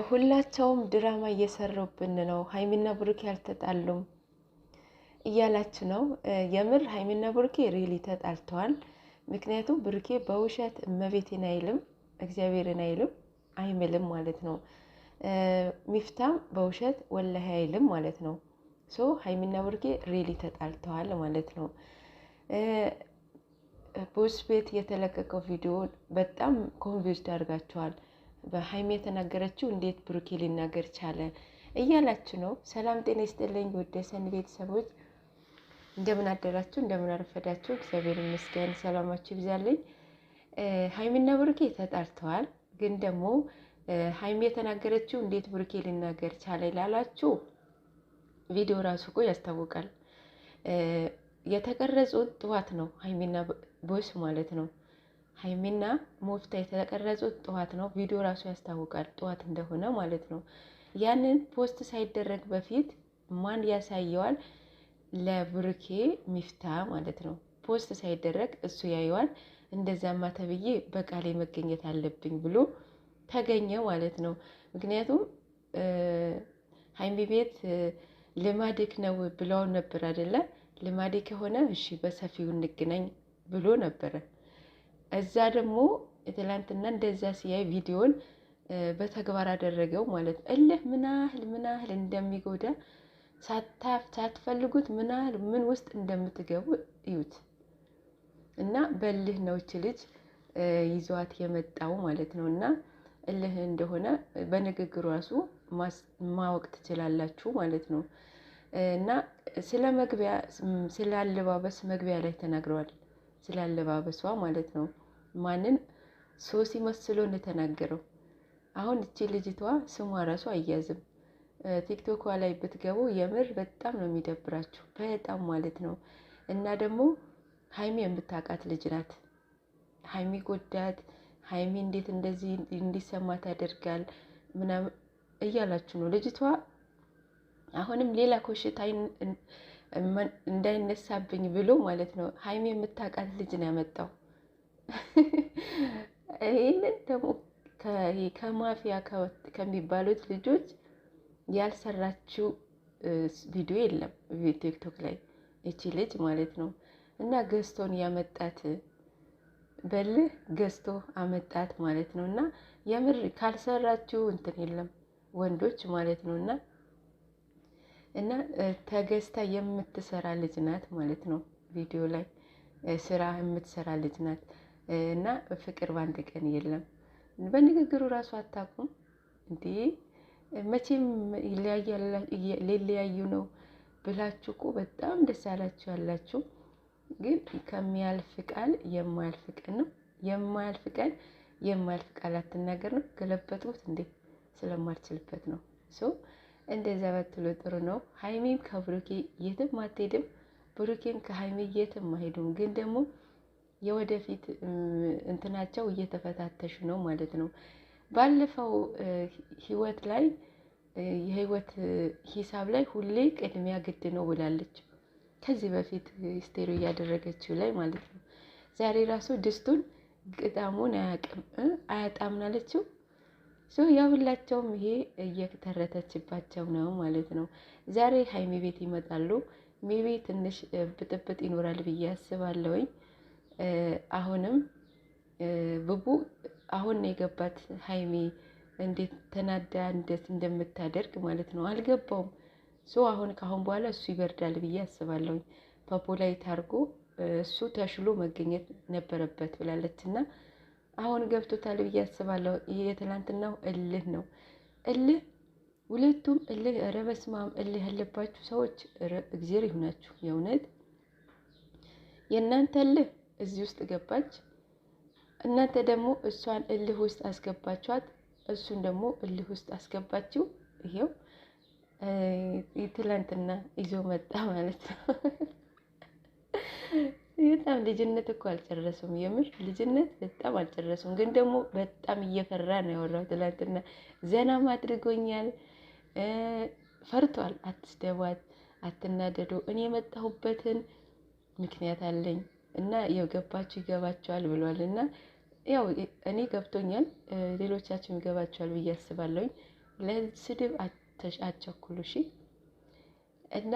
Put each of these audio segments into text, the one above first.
ሁላቸውም ድራማ እየሰሩብን ነው። ሀይሚና ብሩኬ አልተጣሉም እያላችሁ ነው። የምር ሀይሚና ብሩኬ ሪሊ ተጣልተዋል። ምክንያቱም ብሩኬ በውሸት እመቤቴን አይልም፣ እግዚአብሔርን አይልም፣ አይምልም ማለት ነው። ሚፍታም በውሸት ወላሂ አይልም ማለት ነው። ሶ ሀይሚና ብሩኬ ሪሊ ተጣልተዋል ማለት ነው። ቦስ ቤት የተለቀቀው ቪዲዮ በጣም ኮንቪውስድ አድርጋችኋል። በሀይሚ የተናገረችው እንዴት ብሩኬ ሊናገር ቻለ እያላችሁ ነው። ሰላም ጤና ይስጥልኝ ውድ የሰኒ ቤተሰቦች፣ እንደምን አደራችሁ፣ እንደምን አረፈዳችሁ። እግዚአብሔር ይመስገን፣ ሰላማችሁ ይብዛልኝ። ሀይሚና ብሩኬ ተጣልተዋል። ግን ደግሞ ሀይሚ የተናገረችው እንዴት ብሩኬ ሊናገር ቻለ ላላችሁ ቪዲዮ ራሱ እኮ ያስታውቃል። የተቀረጹት ጠዋት ነው፣ ሀይሚና ቦስ ማለት ነው። ሀይሚና ሞፍታ የተቀረጹት ጠዋት ነው። ቪዲዮ ራሱ ያስታውቃል ጠዋት እንደሆነ ማለት ነው። ያንን ፖስት ሳይደረግ በፊት ማን ያሳየዋል? ለብሩኬ ሚፍታ ማለት ነው። ፖስት ሳይደረግ እሱ ያየዋል። እንደዛማ ተብዬ በቃሌ መገኘት አለብኝ ብሎ ተገኘ ማለት ነው። ምክንያቱም ሀይሚ ቤት ልማድክ ነው ብለው ነበር አይደለ? ልማዴ ከሆነ እሺ በሰፊው እንገናኝ ብሎ ነበረ። እዛ ደግሞ ትላንትና እንደዛ ሲያይ ቪዲዮን በተግባር አደረገው ማለት ነው። እልህ ምን ያህል እንደሚጎዳ ሳትፈልጉት ምን ውስጥ እንደምትገቡ እዩት። እና በእልህ ነው እች ልጅ ይዟት የመጣው ማለት ነው። እና እልህ እንደሆነ በንግግሩ ራሱ ማወቅ ትችላላችሁ ማለት ነው። እና ስለ አለባበስ መግቢያ ላይ ተናግረዋል። ስለ አለባበሷ ማለት ነው። ማንን ሶሲ መስሎ ነው የተናገረው። አሁን እቺ ልጅቷ ስሟ ራሱ አያዝም። ቲክቶኳ ላይ ብትገቡ የምር በጣም ነው የሚደብራችሁ፣ በጣም ማለት ነው። እና ደግሞ ሀይሚ የምታውቃት ልጅ ናት። ሀይሚ ጎዳት፣ ሀይሚ እንዴት እንደዚህ እንዲሰማት ያደርጋል ምናምን እያላችሁ ነው። ልጅቷ አሁንም ሌላ ኮሽታ እንዳይነሳብኝ ብሎ ማለት ነው ሀይሚ የምታውቃት ልጅ ነው ያመጣው። ይህንን ደግሞ ከማፊያ ከሚባሉት ልጆች ያልሰራችው ቪዲዮ የለም ቲክቶክ ላይ እቺ ልጅ ማለት ነው። እና ገዝቶን ያመጣት በልህ ገዝቶ አመጣት ማለት ነው። እና የምር ካልሰራችው እንትን የለም ወንዶች ማለት ነው። እና ተገዝታ የምትሰራ ልጅ ናት ማለት ነው። ቪዲዮ ላይ ስራ የምትሰራ ልጅ ናት። እና ፍቅር በአንድ ቀን የለም። በንግግሩ ራሱ አታውቁም እንዴ? መቼም ሊለያዩ ነው ብላችሁ እኮ በጣም ደስ ያላችሁ ያላችሁ፣ ግን ከሚያልፍ ቃል የማያልፍ ቀን ነው። የማያልፍ ቀን የማያልፍ ቃል አትናገር ነው። ገለበጡት እንዴ? ስለማልችልበት ነው። እንደዛ በትሎ ጥሩ ነው። ሀይሚም ከብሩኬ የትም አትሄድም፣ ብሩኬም ከሀይሚ የትም አይሄዱም። ግን ደግሞ የወደፊት እንትናቸው እየተፈታተሹ ነው ማለት ነው። ባለፈው ህይወት ላይ የህይወት ሂሳብ ላይ ሁሌ ቅድሚያ ግድ ነው ብላለች። ከዚህ በፊት ስቴሮ እያደረገችው ላይ ማለት ነው። ዛሬ ራሱ ድስቱን ቅጣሙን አያጣምናለችው። ያሁላቸውም ይሄ እየተረተችባቸው ነው ማለት ነው። ዛሬ ሀይሚ ቤት ይመጣሉ። ሜቢ ትንሽ ብጥብጥ ይኖራል ብዬ አስባለሁኝ። አሁንም ብቡ አሁን የገባት ሀይሚ እንዴት ተናዳ እንዴት እንደምታደርግ ማለት ነው አልገባውም። አሁን ካሁን በኋላ እሱ ይበርዳል ብዬ አስባለሁኝ። ፖፖላይት አድርጎ እሱ ተሽሎ መገኘት ነበረበት ብላለች እና አሁን ገብቶታል ብዬ አስባለሁ። ይሄ የትላንትናው እልህ ነው። እልህ ሁለቱም እልህ። ኧረ በስመ አብ! እልህ ያለባችሁ ሰዎች እግዜር ይሁናችሁ። የእውነት የእናንተ እልህ እዚህ ውስጥ ገባች። እናንተ ደግሞ እሷን እልህ ውስጥ አስገባችኋት፣ እሱን ደግሞ እልህ ውስጥ አስገባችሁ። ይሄው ትላንትና ይዞ መጣ ማለት ነው። በጣም ልጅነት እኮ አልጨረሱም። የምር ልጅነት በጣም አልጨረሱም። ግን ደግሞ በጣም እየፈራ ነው ያወራው። ትላንትና ዘናም አድርጎኛል። ፈርቷል። አትስደቧት፣ አትናደዱ፣ እኔ የመጣሁበትን ምክንያት አለኝ እና የገባችሁ ይገባችኋል ብሏል። እና ያው እኔ ገብቶኛል፣ ሌሎቻችሁም ይገባችኋል ብዬ አስባለሁኝ። ለስድብ አትቸኩሉ እሺ። እና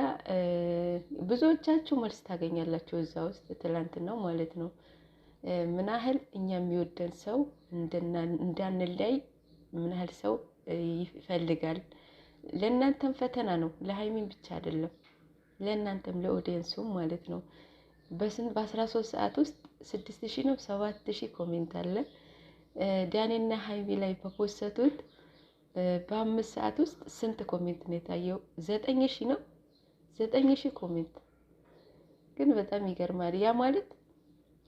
ብዙዎቻችሁ መልስ ታገኛላችሁ እዛ ውስጥ ትላንትናው ማለት ነው። ምን ያህል እኛ የሚወደን ሰው እንዳንለያይ ምን ያህል ሰው ይፈልጋል። ለእናንተም ፈተና ነው፣ ለሀይሚን ብቻ አይደለም፣ ለእናንተም ለኦዲየንሱም ማለት ነው። በ13 ሰዓት ውስጥ 6000 ነው 7000 ኮሜንት አለ። ዳኔና ሀይሚ ላይ በፖስተቱት በ5 ሰዓት ውስጥ ስንት ኮሜንት ነው የታየው? 9000 ነው 9000 ኮሜንት። ግን በጣም ይገርማል። ያ ማለት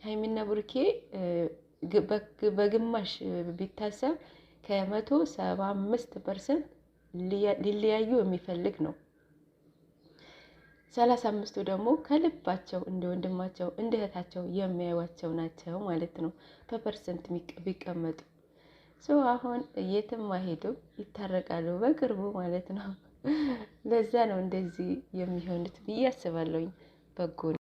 ሀይሚና ብሩኬ በግማሽ ቢታሰብ ከ175% ሊለያዩ የሚፈልግ ነው። 35ቱ ደግሞ ከልባቸው እንደ ወንድማቸው እንደ እህታቸው የሚያዩዋቸው ናቸው ማለት ነው። በፐርሰንት ቢቀመጡ ሰው አሁን የትም ማሄዱ ይታረቃሉ በቅርቡ ማለት ነው። ለዛ ነው እንደዚህ የሚሆኑት ብዬ አስባለሁኝ። በጎ